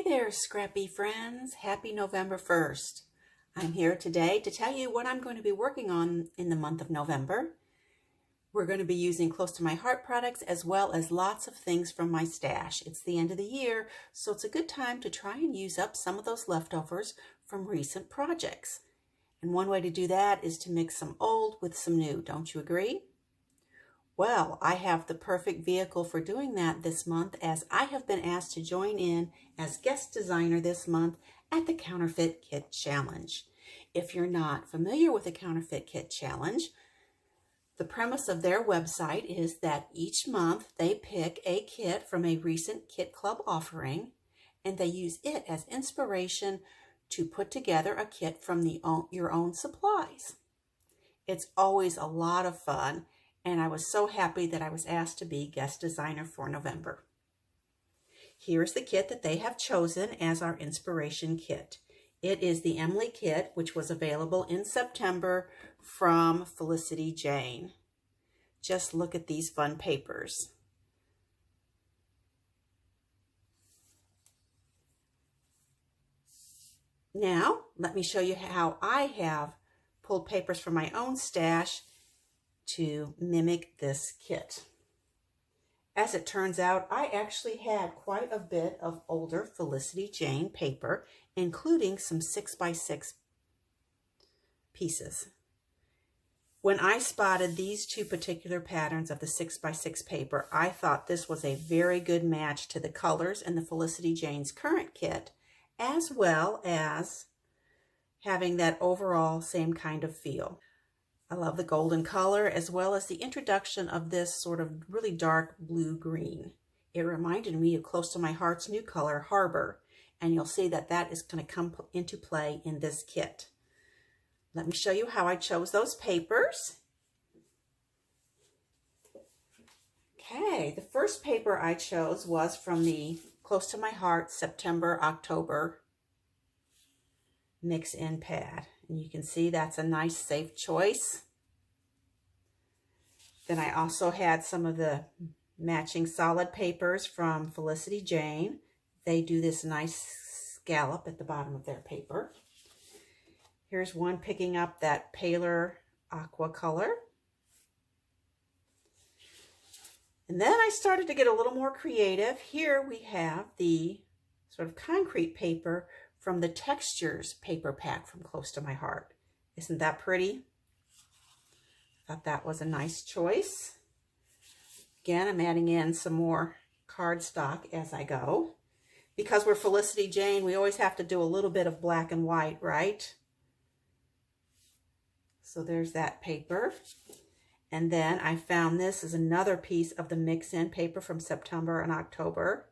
Hey there, scrappy friends. Happy November 1st. I'm here today to tell you what I'm going to be working on in the month of November. We're going to be using close to my heart products as well as lots of things from my stash. It's the end of the year, so it's a good time to try and use up some of those leftovers from recent projects. And one way to do that is to mix some old with some new. Don't you agree? Well, I have the perfect vehicle for doing that this month, as I have been asked to join in as guest designer this month at the Counterfeit Kit Challenge. If you're not familiar with the Counterfeit Kit Challenge, the premise of their website is that each month they pick a kit from a recent Kit Club offering, and they use it as inspiration to put together a kit from your own supplies. It's always a lot of fun, and I was so happy that I was asked to be guest designer for November. Here's the kit that they have chosen as our inspiration kit. It is the Emily kit, which was available in September from Felicity Jane. Just look at these fun papers. Now, let me show you how I have pulled papers from my own stash to mimic this kit. As it turns out, I actually had quite a bit of older Felicity Jane paper, including some 6x6 pieces. When I spotted these two particular patterns of the 6x6 paper, I thought this was a very good match to the colors in the Felicity Jane's current kit, as well as having that overall same kind of feel. I love the golden color, as well as the introduction of this sort of really dark blue-green. It reminded me of close to my heart's new color, Harbor, and you'll see that that is going to come into play in this kit. Let me show you how I chose those papers. Okay, the first paper I chose was from the Close to My Heart September-October Mix-In pad. And you can see that's a nice, safe choice. Then I also had some of the matching solid papers from Felicity Jane. They do this nice scallop at the bottom of their paper. Here's one picking up that paler aqua color. And then I started to get a little more creative. Here we have the sort of concrete paper from the Textures paper pack from Close to My Heart. Isn't that pretty? Thought that was a nice choice. Again, I'm adding in some more cardstock as I go. Because we're Felicity Jane, we always have to do a little bit of black and white, right? So there's that paper. And then I found this is another piece of the mix-in paper from September and October.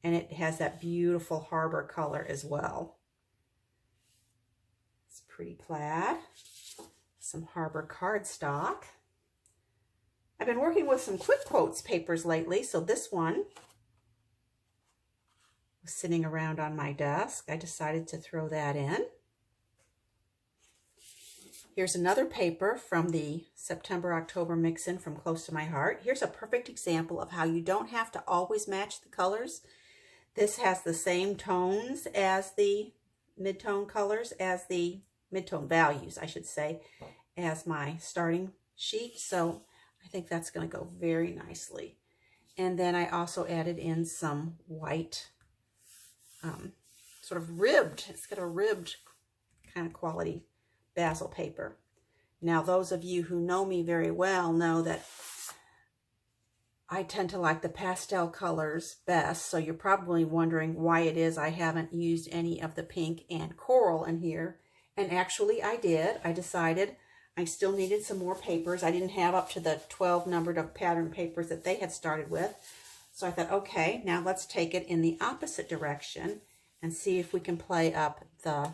And it has that beautiful Harbor color as well. It's pretty plaid. Some Harbor cardstock. I've been working with some quick quotes papers lately, so this one was sitting around on my desk. I decided to throw that in. Here's another paper from the September-October mix-in from Close to My Heart. Here's a perfect example of how you don't have to always match the colors. This has the same tones as the mid-tone colors, as the mid-tone values, I should say, as my starting sheet. So I think that's going to go very nicely. And then I also added in some white, sort of ribbed, it's got a ribbed kind of quality basil paper. Now, those of you who know me very well know that I tend to like the pastel colors best, so you're probably wondering why it is I haven't used any of the pink and coral in here. And actually I did. I decided I still needed some more papers. I didn't have up to the 12 numbered of pattern papers that they had started with. So I thought, okay, now let's take it in the opposite direction and see if we can play up the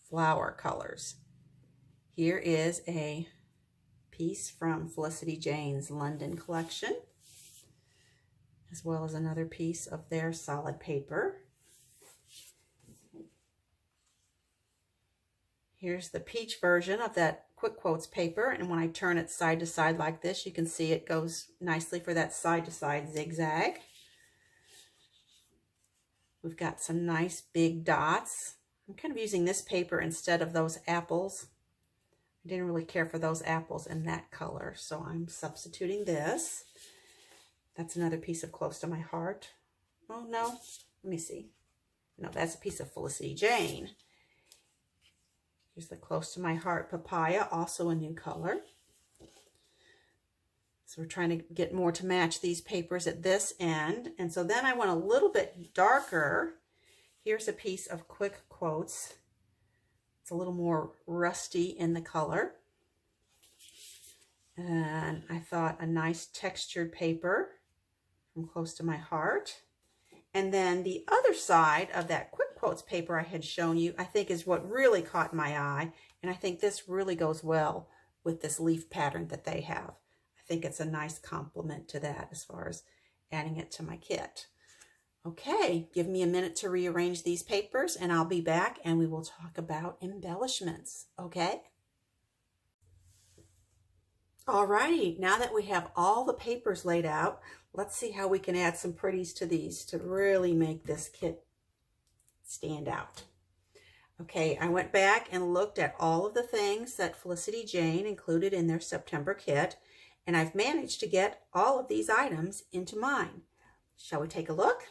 flower colors. Here is a piece from Felicity Jane's London collection, as well as another piece of their solid paper. Here's the peach version of that quick quotes paper, and when I turn it side to side like this, you can see it goes nicely for that side to side zigzag. We've got some nice big dots. I'm kind of using this paper instead of those apples. I didn't really care for those apples in that color, so I'm substituting this. That's another piece of Close to My Heart. Oh, no. Let me see. No, that's a piece of Felicity Jane. Here's the Close to My Heart Papaya, also a new color. So we're trying to get more to match these papers at this end. And so then I went a little bit darker. Here's a piece of Quick Quotes. It's a little more rusty in the color. And I thought a nice textured paper from Close to My Heart. And then the other side of that Quick Quotes paper I had shown you, I think is what really caught my eye. And I think this really goes well with this leaf pattern that they have. I think it's a nice complement to that as far as adding it to my kit. Okay, give me a minute to rearrange these papers and I'll be back and we will talk about embellishments, okay? Alrighty, now that we have all the papers laid out, let's see how we can add some pretties to these to really make this kit stand out. Okay, I went back and looked at all of the things that Felicity Jane included in their September kit, and I've managed to get all of these items into mine. Shall we take a look?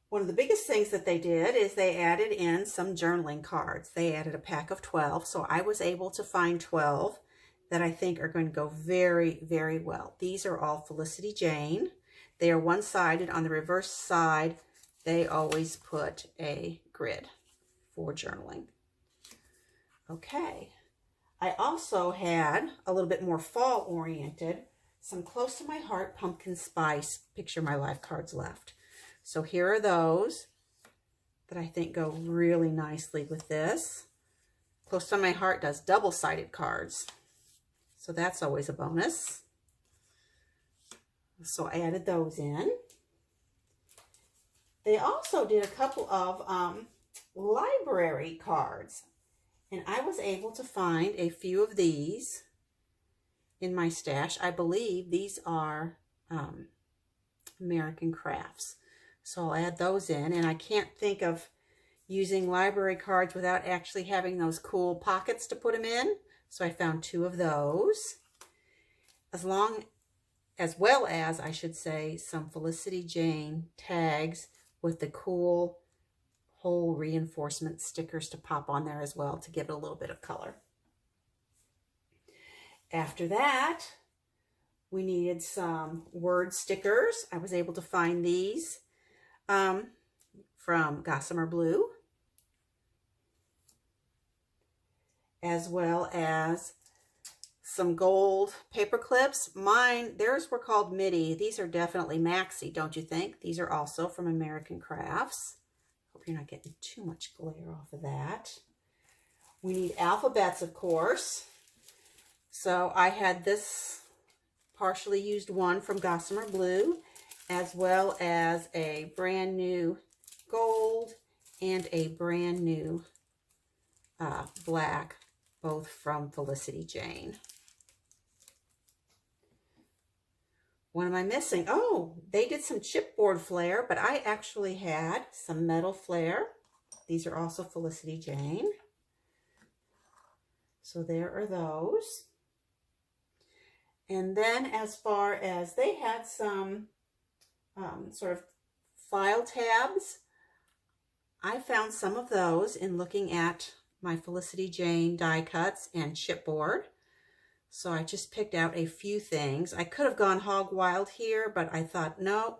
One of the biggest things that they did is they added in some journaling cards. They added a pack of 12, so I was able to find 12 that I think are going to go very, very well. These are all Felicity Jane. They are one-sided. On the reverse side, they always put a grid for journaling. Okay. I also had a little bit more fall-oriented, some Close to My Heart Pumpkin Spice Picture My Life cards left. So here are those that I think go really nicely with this. Close to My Heart does double-sided cards, so that's always a bonus. So I added those in. They also did a couple of library cards. And I was able to find a few of these in my stash. I believe these are American Crafts. So I'll add those in. And I can't think of using library cards without actually having those cool pockets to put them in. So I found 2 of those. As well as, I should say, some Felicity Jane tags with the cool whole reinforcement stickers to pop on there as well to give it a little bit of color. After that, we needed some word stickers. I was able to find these from Gossamer Blue, as well as some gold paper clips. Theirs were called MIDI. These are definitely maxi, don't you think? These are also from American Crafts. Hope you're not getting too much glare off of that. We need alphabets, of course. So I had this partially used one from Gossamer Blue, as well as a brand new gold and a brand new black, both from Felicity Jane. What am I missing? Oh, they did some chipboard flair, but I actually had some metal flair. These are also Felicity Jane. So there are those. And then as far as they had some sort of file tabs, I found some of those in looking at my Felicity Jane die cuts and chipboard. So I just picked out a few things. I could have gone hog wild here, but I thought, no,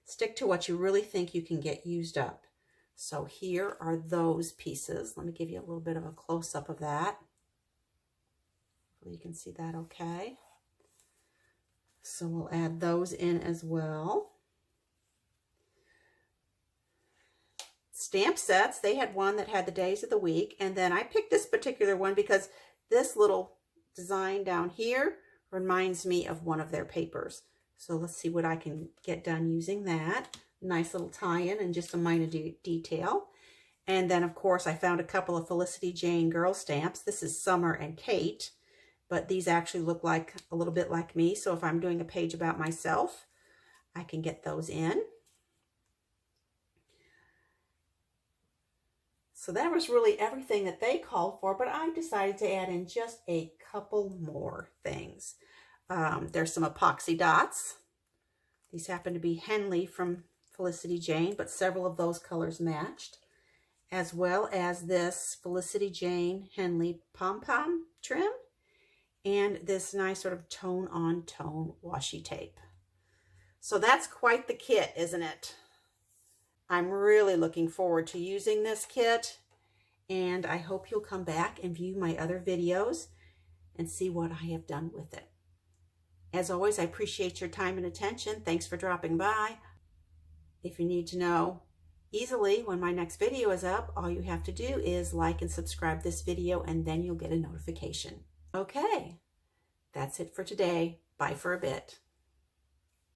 stick to what you really think you can get used up. So here are those pieces. Let me give you a little bit of a close-up of that. You can see that okay. So we'll add those in as well. Stamp sets, they had one that had the days of the week, and then I picked this particular one because this little design down here reminds me of one of their papers. So let's see what I can get done using that. Nice little tie-in and just a minor detail. And then, of course, I found a couple of Felicity Jane girl stamps. This is Summer and Kate, but these actually look like a little bit like me. So if I'm doing a page about myself, I can get those in. So that was really everything that they called for, but I decided to add in just a couple more things. There's some epoxy dots. These happen to be Henley from Felicity Jane, but several of those colors matched, as well as this Felicity Jane Henley pom-pom trim, and this nice sort of tone-on-tone washi tape. So that's quite the kit, isn't it? I'm really looking forward to using this kit, and I hope you'll come back and view my other videos and see what I have done with it. As always, I appreciate your time and attention. Thanks for dropping by. If you need to know easily when my next video is up, all you have to do is like and subscribe this video, and then you'll get a notification. Okay, that's it for today. Bye for a bit.